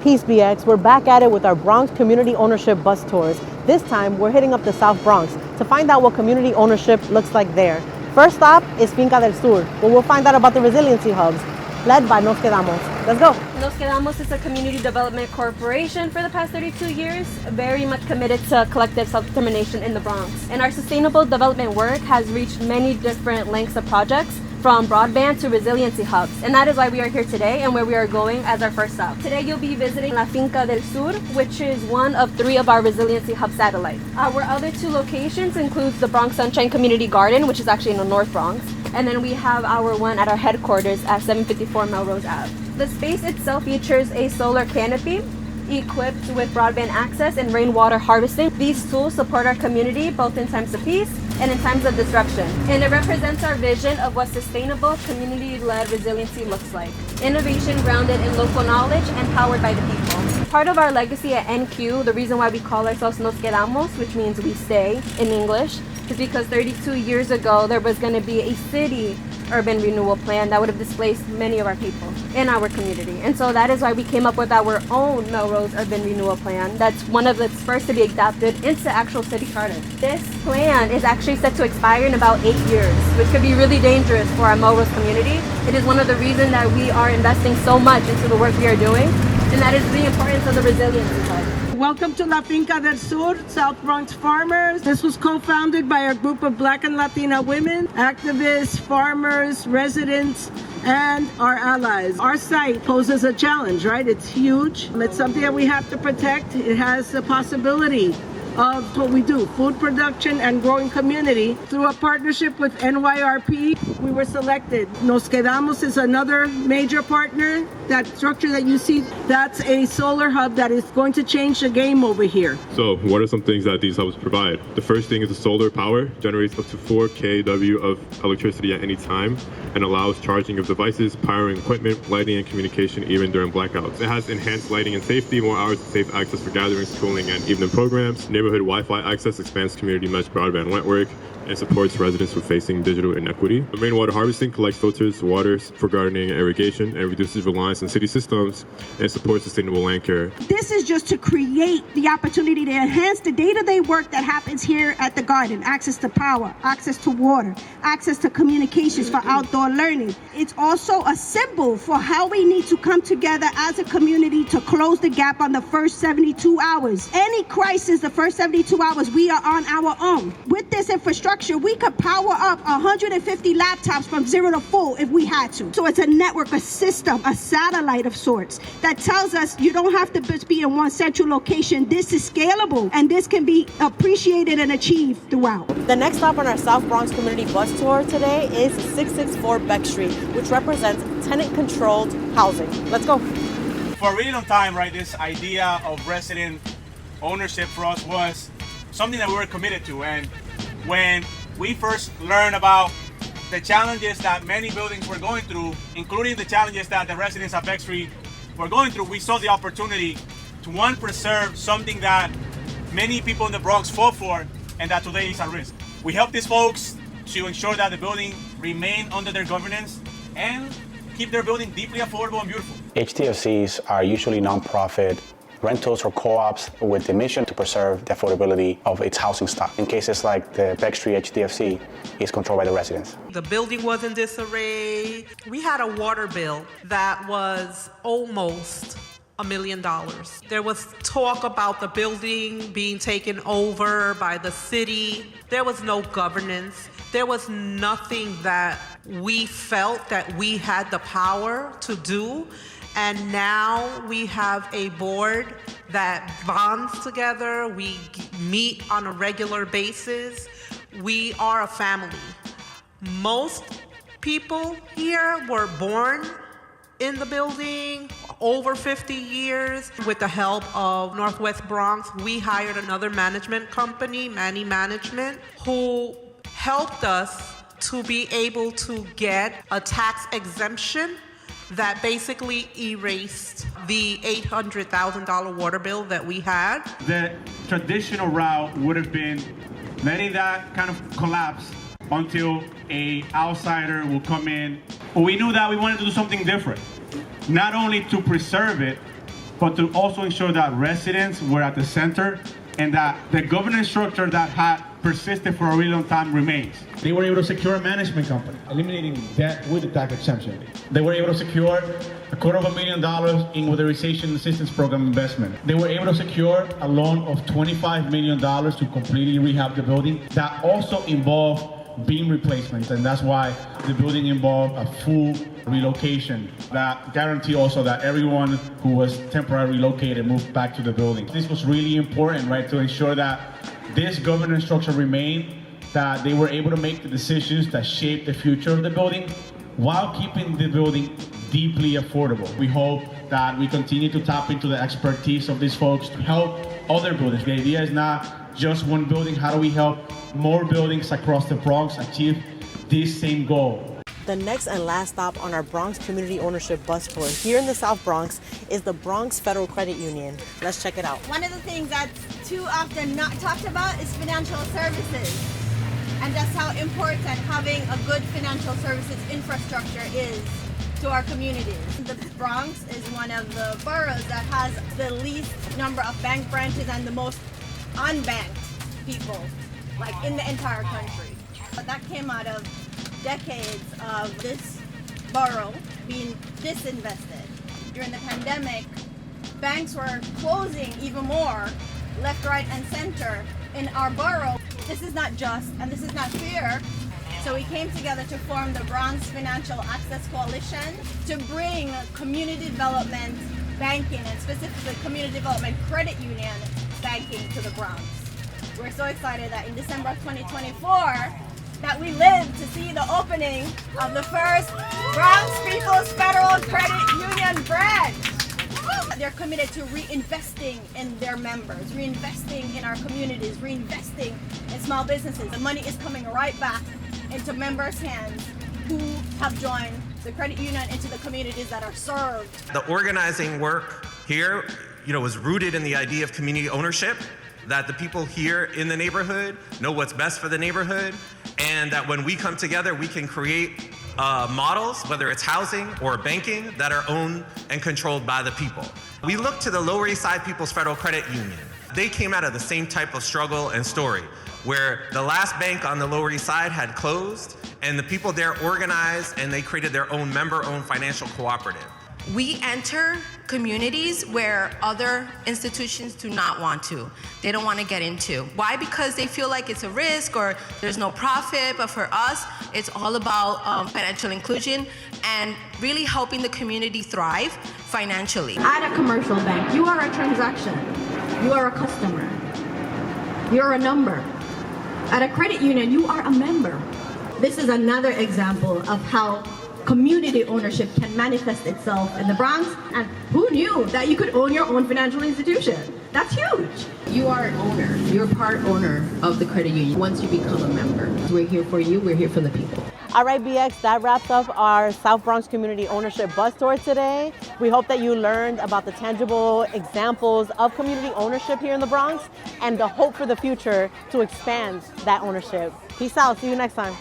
Peace BX, we're back at it with our Bronx community ownership bus tours. This time, we're hitting up the South Bronx to find out what community ownership looks like there. First stop is Finca del Sur, where we'll find out about the Resiliency hubs, led by Nos Quedamos. Let's go. Nos Quedamos is a community development corporation for the past 32 years, very much committed to collective self-determination in the Bronx. And our sustainable development work has reached many different lengths of projects, from broadband to resiliency hubs. And that is why we are here today and where we are going as our first stop. Today you'll be visiting La Finca del Sur, which is one of 3 of our resiliency hub satellites. Our other 2 locations includes the Bronx Sunshine Community Garden, which is actually in the North Bronx. And then we have our one at our headquarters at 754 Melrose Ave. The space itself features a solar canopy equipped with broadband access and rainwater harvesting. These tools support our community both in times of peace and in times of disruption. And it represents our vision of what sustainable, community-led resiliency looks like. Innovation grounded in local knowledge and powered by the people. Part of our legacy at NQ, the reason why we call ourselves Nos Quedamos, which means we stay in English, is because 32 years ago there was going to be a city urban renewal plan that would have displaced many of our people in our community. And so that is why we came up with our own Melrose Urban Renewal Plan. That's one of the first to be adopted into actual city charter. This plan is actually set to expire in about 8 years, which could be really dangerous for our Melrose community. It is one of the reasons that we are investing so much into the work we are doing, and that is the importance of the resiliency hub. Welcome to La Finca del Sur, South Bronx farmers. This was co-founded by a group of Black and Latina women, activists, farmers, residents, and our allies. Our site poses a challenge, right? It's huge. It's something that we have to protect. It has the possibility of what we do, food production and growing community. Through a partnership with NYRP, we were selected. Nos Quedamos is another major partner. That structure that you see, that's a solar hub that is going to change the game over here. So what are some things that these hubs provide? The first thing is the solar power, generates up to 4 kW of electricity at any time and allows charging of devices, powering equipment, lighting and communication even during blackouts. It has enhanced lighting and safety, more hours of safe access for gatherings, schooling and evening programs. Neighborhood Wi-Fi access expands community mesh broadband network and supports residents who are facing digital inequity. The rainwater harvesting collects filters waters for gardening and irrigation and reduces reliance on city systems and supports sustainable land care. This is just to create the opportunity to enhance the day-to-day work that happens here at the garden. Access to power, access to water, access to communications for outdoor learning. It's also a symbol for how we need to come together as a community to close the gap on the first 72 hours. Any crisis, the first 72 hours, we are on our own. With this infrastructure, we could power up 150 laptops from 0 to full if we had to. So it's a network, a system, a satellite of sorts that tells us you don't have to just be in one central location. This is scalable and this can be appreciated and achieved throughout. The next stop on our South Bronx community bus tour today is 664 Beck Street, which represents tenant-controlled housing. Let's go. For a really long time, right, this idea of resident ownership for us was something that we were committed to. And when we first learned about the challenges that many buildings were going through, including the challenges that the residents of Beck Street were going through, we saw the opportunity to, one, preserve something that many people in the Bronx fought for and that today is at risk. We help these folks to ensure that the building remain under their governance and keep their building deeply affordable and beautiful. HTFCs are usually nonprofit rentals or co-ops with the mission to preserve the affordability of its housing stock. In cases like the Beck Street HTFC, is controlled by the residents. The building was in disarray. We had a water bill that was almost $1 million. There was talk about the building being taken over by the city. There was no governance. There was nothing that we felt that we had the power to do. And now we have a board that bonds together. We meet on a regular basis. We are a family. Most people here were born in the building, over 50 years. With the help of Northwest Bronx, we hired another management company, Manny Management, who helped us to be able to get a tax exemption that basically erased the $800,000 water bill that we had. The traditional route would have been letting that kind of collapse until an outsider will come in. But we knew that we wanted to do something different, not only to preserve it, but to also ensure that residents were at the center and that the governance structure that had persisted for a really long time remains. They were able to secure a management company, eliminating debt with the tax exemption. They were able to secure $250,000 in weatherization assistance program investment. They were able to secure a loan of $25 million to completely rehab the building. That also involved beam replacements, and that's why the building involved a full relocation that guaranteed also that everyone who was temporarily relocated moved back to the building. This was really important, right, to ensure that this governance structure remained, that they were able to make the decisions that shape the future of the building while keeping the building deeply affordable. We hope that we continue to tap into the expertise of these folks to help other buildings. The idea is not just one building. How do we help more buildings across the Bronx achieve this same goal? The next and last stop on our Bronx Community Ownership Bus Tour here in the South Bronx is the Bronx Federal Credit Union. Let's check it out. One of the things that's too often not talked about is financial services. And that's how important having a good financial services infrastructure is to our communities. The Bronx is one of the boroughs that has the least number of bank branches and the most unbanked people, like in the entire country. But that came out of decades of this borough being disinvested. During the pandemic, banks were closing even more, left, right, and center in our borough. This is not just, and this is not fair. So we came together to form the Bronx Financial Access Coalition to bring community development banking, and specifically community development credit union banking, to the Bronx. We're so excited that in December of 2024, that we live to see the opening of the first Bronx People's Federal Credit Union branch. They're committed to reinvesting in their members, reinvesting in our communities, reinvesting in small businesses. The money is coming right back into members' hands who have joined the credit union, into the communities that are served. The organizing work here, was rooted in the idea of community ownership, that the people here in the neighborhood know what's best for the neighborhood, and that when we come together, we can create models, whether it's housing or banking, that are owned and controlled by the people. We look to the Lower East Side People's Federal Credit Union. They came out of the same type of struggle and story, where the last bank on the Lower East Side had closed, and the people there organized and they created their own member-owned financial cooperative. We enter communities where other institutions do not want to. They don't want to get into. Why? Because they feel like it's a risk or there's no profit. But for us, it's all about financial inclusion and really helping the community thrive financially. At a commercial bank, you are a transaction. You are a customer. You're a number. At a credit union, you are a member. This is another example of how community ownership can manifest itself in the Bronx, and who knew that you could own your own financial institution? That's huge. You are an owner. You're a part owner of the credit union once you become a member. We're here for you. We're here for the people. All right, BX, that wraps up our South Bronx Community Ownership Bus Tour today. We hope that you learned about the tangible examples of community ownership here in the Bronx and the hope for the future to expand that ownership. Peace out. See you next time.